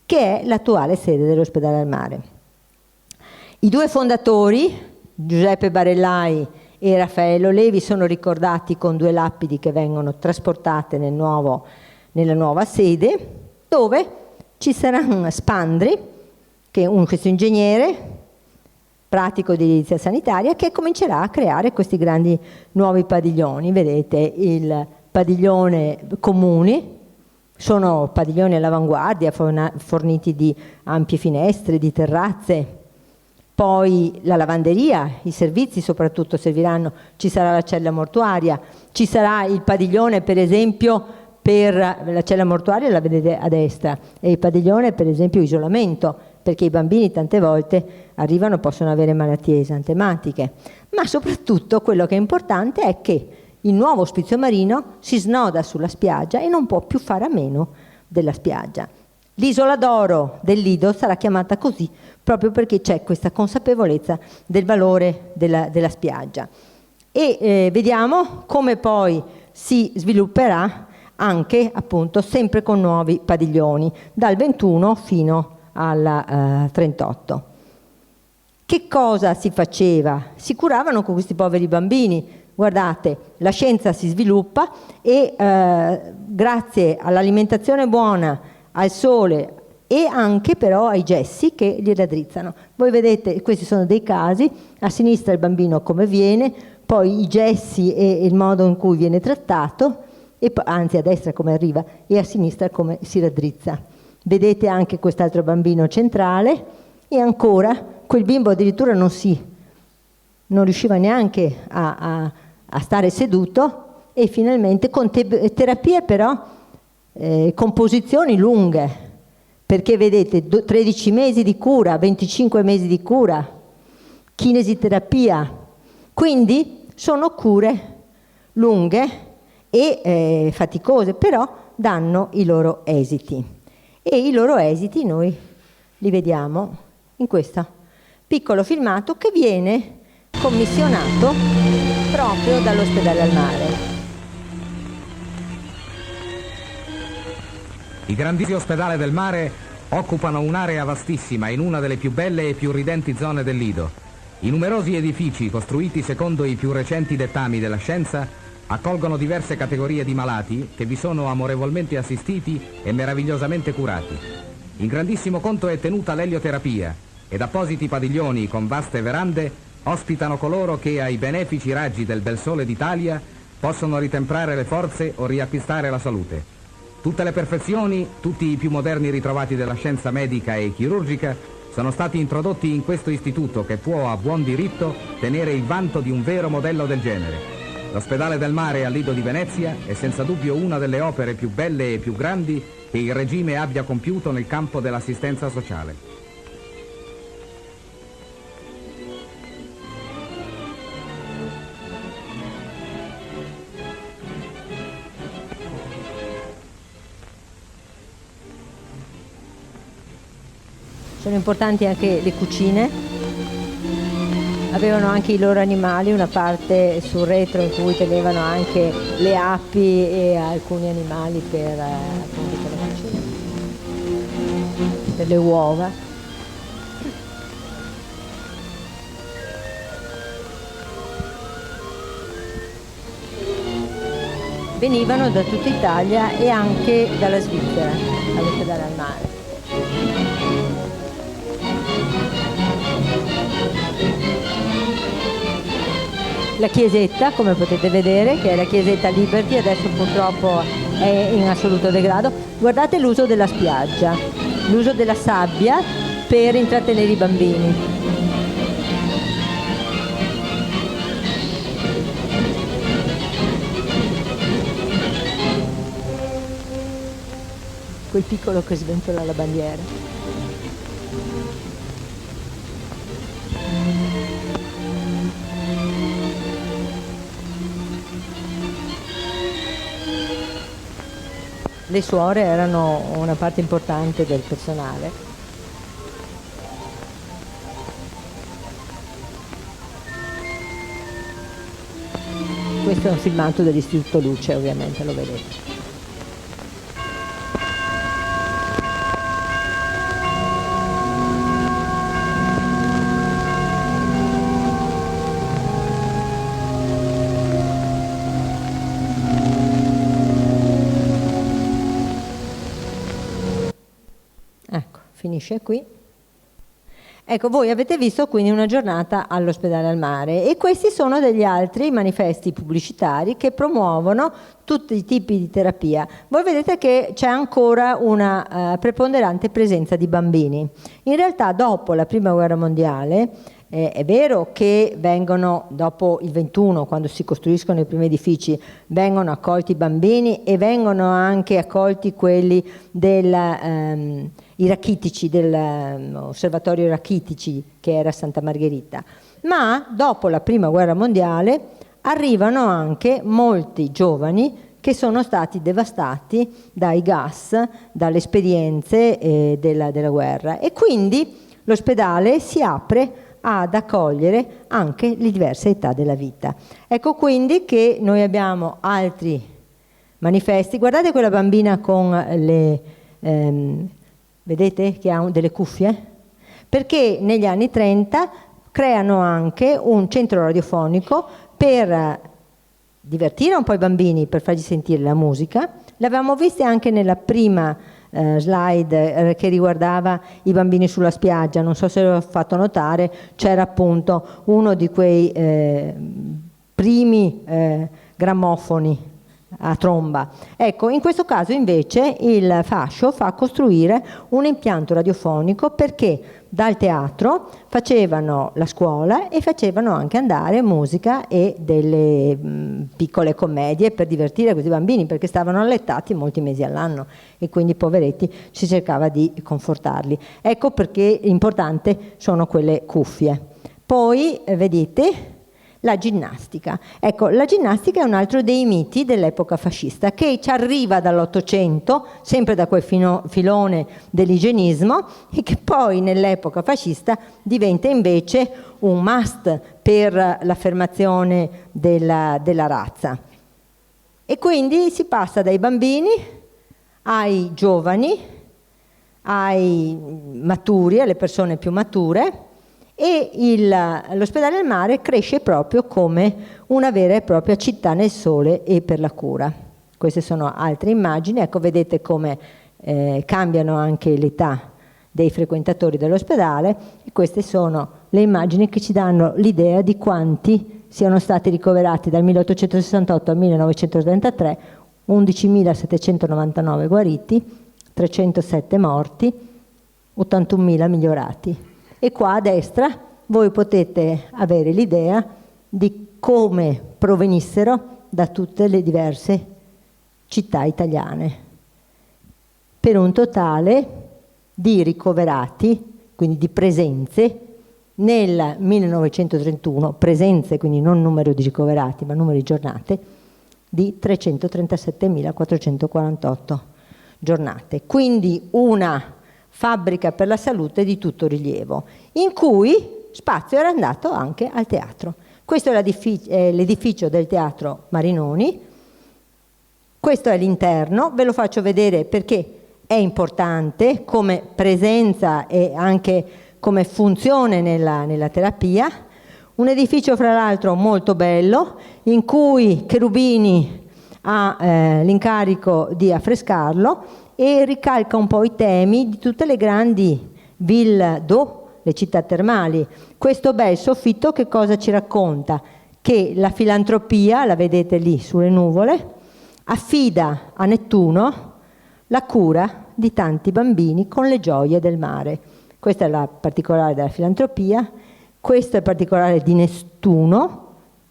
S1: che è l'attuale sede dell'Ospedale al Mare. I due fondatori, Giuseppe Barellai e Raffaello Levi, sono ricordati con due lapidi che vengono trasportate nella nuova sede, dove ci sarà un Spandri, che è questo ingegnere pratico di edilizia sanitaria, che comincerà a creare questi grandi nuovi padiglioni. Vedete il padiglione comuni, sono padiglioni all'avanguardia, forniti di ampie finestre, di terrazze. Poi la lavanderia, i servizi soprattutto serviranno, ci sarà la cella mortuaria, ci sarà il padiglione per esempio per la cella mortuaria, la vedete a destra, e il padiglione per esempio isolamento, perché i bambini tante volte arrivano, possono avere malattie esantematiche. Ma soprattutto quello che è importante è che il nuovo ospizio marino si snoda sulla spiaggia e non può più fare a meno della spiaggia. L'isola d'oro del Lido sarà chiamata così proprio perché c'è questa consapevolezza del valore della spiaggia. E vediamo come poi si svilupperà anche appunto sempre con nuovi padiglioni, dal 21 fino al 38. Che cosa si faceva? Si curavano con questi poveri bambini. Guardate, la scienza si sviluppa e grazie all'alimentazione buona, al sole e anche però ai gessi che li raddrizzano. Voi vedete, questi sono dei casi, a sinistra il bambino come viene, poi i gessi e il modo in cui viene trattato, e anzi a destra come arriva e a sinistra come si raddrizza. Vedete anche quest'altro bambino centrale e ancora quel bimbo addirittura non riusciva neanche a stare seduto, e finalmente con terapie però con posizioni lunghe, perché vedete 13 mesi di cura, 25 mesi di cura, kinesiterapia, quindi sono cure lunghe e faticose, però danno i loro esiti. E i loro esiti noi li vediamo in questo piccolo filmato che viene commissionato proprio dall'Ospedale al Mare.
S2: I grandissimi ospedali del mare occupano un'area vastissima in una delle più belle e più ridenti zone del Lido. I numerosi edifici, costruiti secondo i più recenti dettami della scienza, accolgono diverse categorie di malati che vi sono amorevolmente assistiti e meravigliosamente curati. In grandissimo conto è tenuta l'elioterapia ed appositi padiglioni con vaste verande ospitano coloro che ai benefici raggi del bel sole d'Italia possono ritemprare le forze o riacquistare la salute. Tutte le perfezioni, tutti i più moderni ritrovati della scienza medica e chirurgica sono stati introdotti in questo istituto che può a buon diritto tenere il vanto di un vero modello del genere. L'Ospedale del Mare al Lido di Venezia è senza dubbio una delle opere più belle e più grandi che il regime abbia compiuto nel campo dell'assistenza sociale.
S1: Sono importanti anche le cucine, avevano anche i loro animali, una parte sul retro in cui tenevano anche le api e alcuni animali per la cucina, per le uova. Venivano da tutta Italia e anche dalla Svizzera all'Ospedale al Mare. La chiesetta, come potete vedere, che è la chiesetta Liberty, adesso purtroppo è in assoluto degrado. Guardate l'uso della spiaggia, l'uso della sabbia per intrattenere i bambini. Quel piccolo che sventola la bandiera. le suore erano una parte importante del personale. Questo è un filmato dell'Istituto Luce, ovviamente, lo vedete. Ecco, finisce qui. Ecco, voi avete visto quindi una giornata all'ospedale al mare e questi sono degli altri manifesti pubblicitari che promuovono tutti i tipi di terapia. Voi vedete che c'è ancora una preponderante presenza di bambini. In realtà dopo la Prima Guerra Mondiale è vero che vengono, dopo il 21, quando si costruiscono i primi edifici, vengono accolti i bambini e vengono anche accolti quelli i rachitici, dell'osservatorio rachitici che era a Santa Margherita. Ma dopo la Prima Guerra Mondiale arrivano anche molti giovani che sono stati devastati dai gas, dalle esperienze della guerra, e quindi l'ospedale si apre ad accogliere anche le diverse età della vita. Ecco quindi che noi abbiamo altri manifesti. Guardate quella bambina con le... vedete che ha delle cuffie? Perché negli anni 30 creano anche un centro radiofonico per divertire un po' i bambini, per fargli sentire la musica. L'avevamo vista anche nella prima slide che riguardava i bambini sulla spiaggia, non so se l'ho fatto notare, c'era appunto uno di quei primi grammofoni a tromba. Ecco, in questo caso invece il fascio fa costruire un impianto radiofonico perché dal teatro facevano la scuola e facevano anche andare musica e delle piccole commedie per divertire questi bambini, perché stavano allettati molti mesi all'anno e quindi poveretti si cercava di confortarli. Ecco perché importante sono quelle cuffie. Poi vedete la ginnastica. Ecco, la ginnastica è un altro dei miti dell'epoca fascista che ci arriva dall'Ottocento, sempre da quel filone dell'igienismo, e che poi nell'epoca fascista diventa invece un must per l'affermazione della razza. E quindi si passa dai bambini ai giovani, ai maturi, alle persone più mature, e l'ospedale al mare cresce proprio come una vera e propria città nel sole e per la cura. Queste sono altre immagini. Ecco, vedete come cambiano anche l'età dei frequentatori dell'ospedale, e queste sono le immagini che ci danno l'idea di quanti siano stati ricoverati dal 1868 al 1933, 11.799 guariti, 307 morti, 81.000 migliorati. E qua a destra voi potete avere l'idea di come provenissero da tutte le diverse città italiane, per un totale di ricoverati, quindi di presenze, nel 1931, presenze quindi non numero di ricoverati ma numero di giornate, di 337.448 giornate. Quindi una fabbrica per la salute di tutto rilievo, in cui spazio era andato anche al teatro. Questo è l'edificio del Teatro Marinoni, questo è l'interno, ve lo faccio vedere perché è importante come presenza e anche come funzione nella terapia. Un edificio fra l'altro molto bello, in cui Cherubini ha l'incarico di affrescarlo e ricalca un po' i temi di tutte le grandi ville d'eau, le città termali. Questo bel soffitto che cosa ci racconta? Che la filantropia, la vedete lì sulle nuvole, affida a Nettuno la cura di tanti bambini con le gioie del mare. Questa è la particolare della filantropia, questo è il particolare di Nettuno,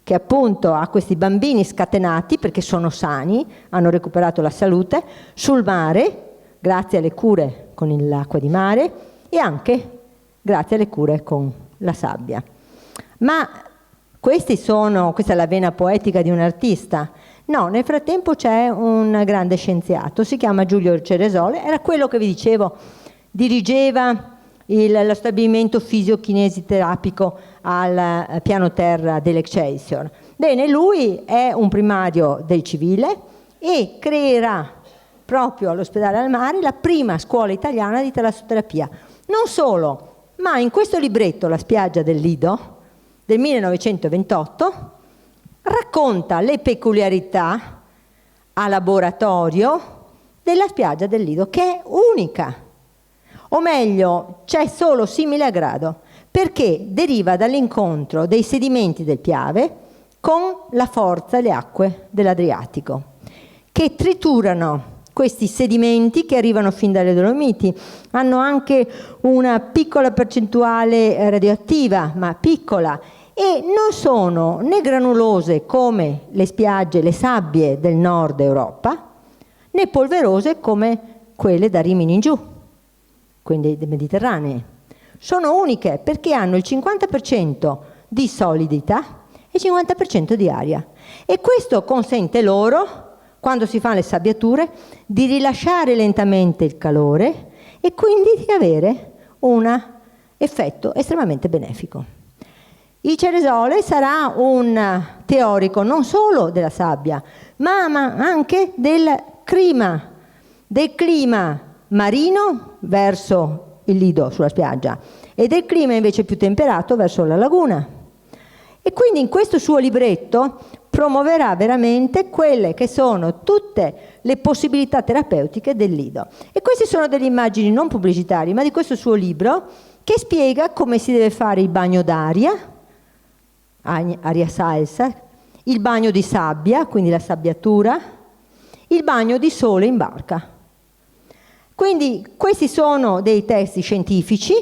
S1: che appunto ha questi bambini scatenati perché sono sani, hanno recuperato la salute, sul mare, grazie alle cure con l'acqua di mare e anche grazie alle cure con la sabbia. Ma questa è la vena poetica di un artista. No, nel frattempo c'è un grande scienziato, si chiama Giulio Ceresole, era quello che vi dicevo, dirigeva lo stabilimento fisio-kinesi-terapico al piano terra dell'Excelsior. Bene, lui è un primario del civile e creerà proprio all'ospedale al mare la prima scuola italiana di talassoterapia. Non solo, ma in questo libretto, La spiaggia del Lido, del 1928, racconta le peculiarità a laboratorio della spiaggia del Lido, che è unica. O meglio, c'è solo simile a grado, perché deriva dall'incontro dei sedimenti del Piave con la forza e le acque dell'Adriatico, che triturano questi sedimenti che arrivano fin dalle Dolomiti. Hanno anche una piccola percentuale radioattiva, ma piccola, e non sono né granulose come le spiagge, le sabbie del nord Europa, né polverose come quelle da Rimini in giù, quindi mediterranee. Sono uniche perché hanno il 50% di solidità e il 50% di aria. E questo consente loro, quando si fanno le sabbiature, di rilasciare lentamente il calore e quindi di avere un effetto estremamente benefico. Il Ceresole sarà un teorico non solo della sabbia, ma anche del clima marino verso il Lido sulla spiaggia e del clima invece più temperato verso la laguna. E quindi in questo suo libretto promuoverà veramente quelle che sono tutte le possibilità terapeutiche del Lido. E queste sono delle immagini non pubblicitarie, ma di questo suo libro, che spiega come si deve fare il bagno d'aria, aria salsa, il bagno di sabbia, quindi la sabbiatura, il bagno di sole in barca. Quindi questi sono dei testi scientifici,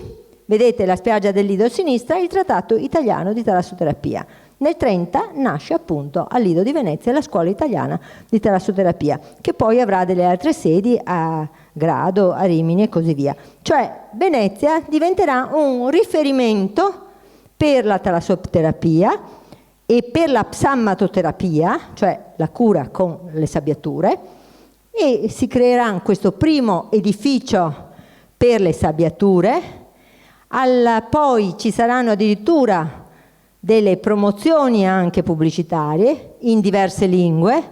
S1: vedete la spiaggia del Lido a sinistra, il trattato italiano di talassoterapia. Nel 30 nasce appunto al Lido di Venezia la scuola italiana di talassoterapia, che poi avrà delle altre sedi a Grado, a Rimini e così via. Cioè Venezia diventerà un riferimento per la talassoterapia e per la psammatoterapia, cioè la cura con le sabbiature, e si creerà questo primo edificio per le sabbiature. Poi ci saranno addirittura delle promozioni anche pubblicitarie in diverse lingue,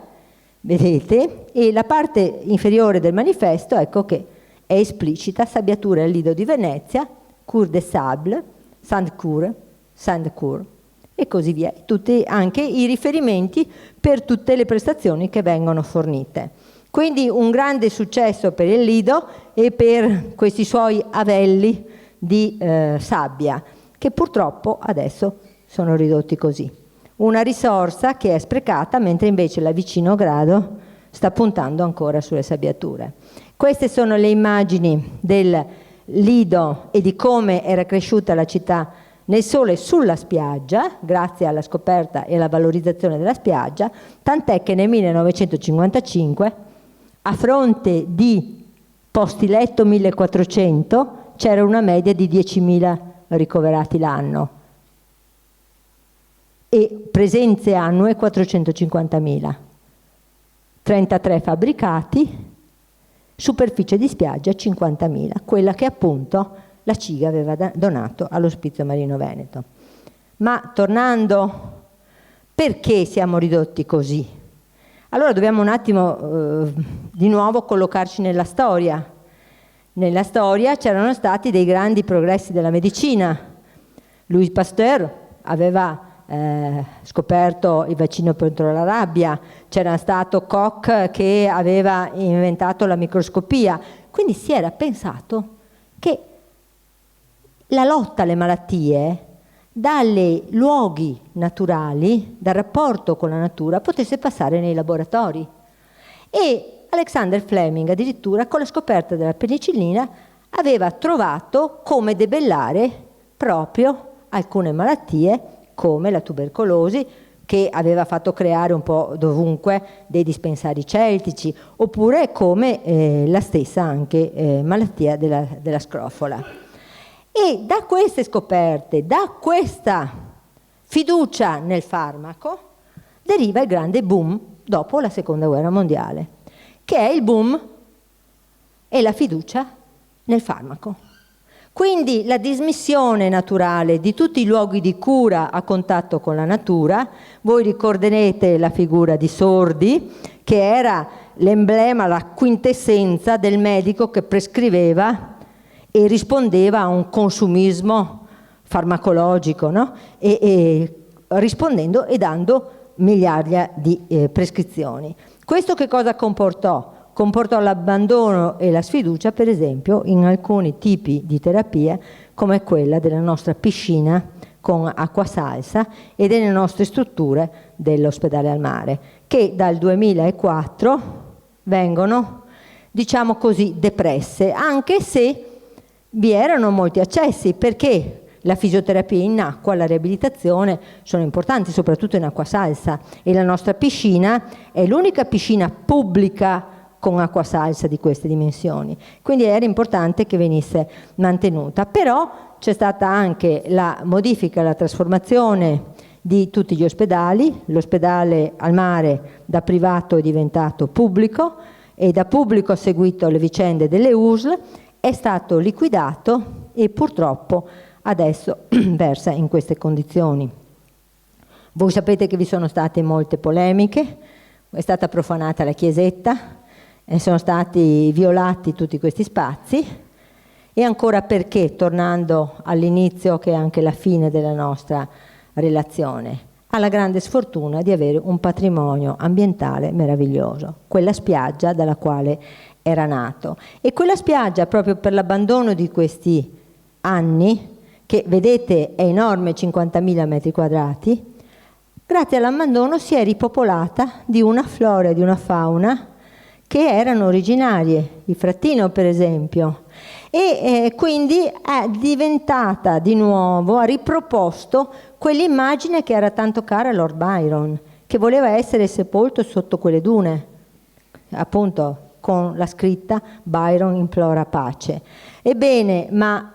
S1: vedete, e la parte inferiore del manifesto, ecco che è esplicita: sabbiature al Lido di Venezia, Cour des Sables, Sainte-Cour e così via, tutti anche i riferimenti per tutte le prestazioni che vengono fornite. Quindi un grande successo per il Lido e per questi suoi avelli di sabbia, che purtroppo adesso sono ridotti così. Una risorsa che è sprecata, mentre invece la vicino Grado sta puntando ancora sulle sabbiature. Queste sono le immagini del Lido e di come era cresciuta la città nel sole sulla spiaggia, grazie alla scoperta e alla valorizzazione della spiaggia, tant'è che nel 1955, a fronte di posti letto 1400, c'era una media di 10.000 ricoverati l'anno e presenze annue 450.000, 33 fabbricati, superficie di spiaggia 50.000, quella che appunto la CIGA aveva donato all'Ospizio Marino Veneto. Ma tornando, perché siamo ridotti così? Allora dobbiamo un attimo di nuovo collocarci nella storia. Nella storia c'erano stati dei grandi progressi della medicina. Louis Pasteur aveva scoperto il vaccino contro la rabbia, c'era stato Koch che aveva inventato la microscopia, quindi si era pensato che la lotta alle malattie dalle luoghi naturali, dal rapporto con la natura, potesse passare nei laboratori. E Alexander Fleming addirittura con la scoperta della penicillina aveva trovato come debellare proprio alcune malattie come la tubercolosi, che aveva fatto creare un po' dovunque dei dispensari celtici, oppure come la stessa anche malattia della scrofola. E da queste scoperte, da questa fiducia nel farmaco, deriva il grande boom dopo la seconda guerra mondiale, che è il boom e la fiducia nel farmaco. Quindi la dismissione naturale di tutti i luoghi di cura a contatto con la natura. Voi ricorderete la figura di Sordi, che era l'emblema, la quintessenza del medico che prescriveva e rispondeva a un consumismo farmacologico, no? e rispondendo e dando migliaia di prescrizioni. Questo che cosa comportò? Comportò l'abbandono e la sfiducia, per esempio, in alcuni tipi di terapia, come quella della nostra piscina con acqua salsa e delle nostre strutture dell'ospedale al mare, che dal 2004 vengono, diciamo così, depresse, anche se vi erano molti accessi, perché la fisioterapia in acqua, la riabilitazione sono importanti, soprattutto in acqua salsa, e la nostra piscina è l'unica piscina pubblica con acqua salsa di queste dimensioni, quindi era importante che venisse mantenuta. Però c'è stata anche la modifica, la trasformazione di tutti gli ospedali. L'ospedale al mare da privato è diventato pubblico e da pubblico ha seguito le vicende delle USL, è stato liquidato e purtroppo adesso versa in queste condizioni. Voi sapete che vi sono state molte polemiche, è stata profanata la chiesetta, sono stati violati tutti questi spazi, e ancora perché, tornando all'inizio che è anche la fine della nostra relazione, ha la grande sfortuna di avere un patrimonio ambientale meraviglioso, quella spiaggia dalla quale era nato. E quella spiaggia, proprio per l'abbandono di questi anni, che vedete è enorme, 50.000 metri quadrati, grazie all'abbandono si è ripopolata di una flora e di una fauna che erano originarie, il frattino per esempio, e quindi è diventata di nuovo, ha riproposto quell'immagine che era tanto cara a Lord Byron, che voleva essere sepolto sotto quelle dune, appunto con la scritta Byron implora pace. Ebbene, ma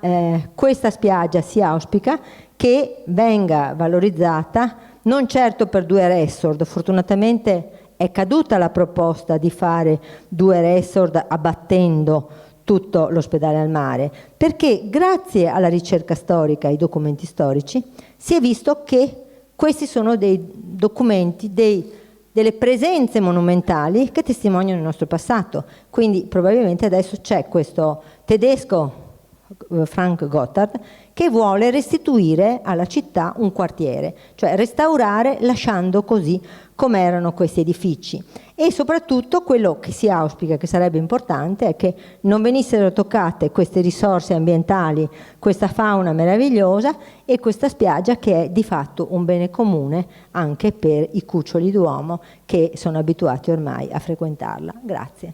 S1: questa spiaggia si auspica che venga valorizzata, non certo per 2 resort, fortunatamente è caduta la proposta di fare 2 resort abbattendo tutto l'ospedale al mare, perché grazie alla ricerca storica, ai documenti storici, si è visto che questi sono dei documenti, delle presenze monumentali che testimoniano il nostro passato. Quindi probabilmente adesso c'è questo tedesco, Frank Gotthard, che vuole restituire alla città un quartiere, cioè restaurare lasciando così come erano questi edifici. E soprattutto quello che si auspica, che sarebbe importante, è che non venissero toccate queste risorse ambientali, questa fauna meravigliosa e questa spiaggia che è di fatto un bene comune anche per i cuccioli d'uomo che sono abituati ormai a frequentarla. Grazie.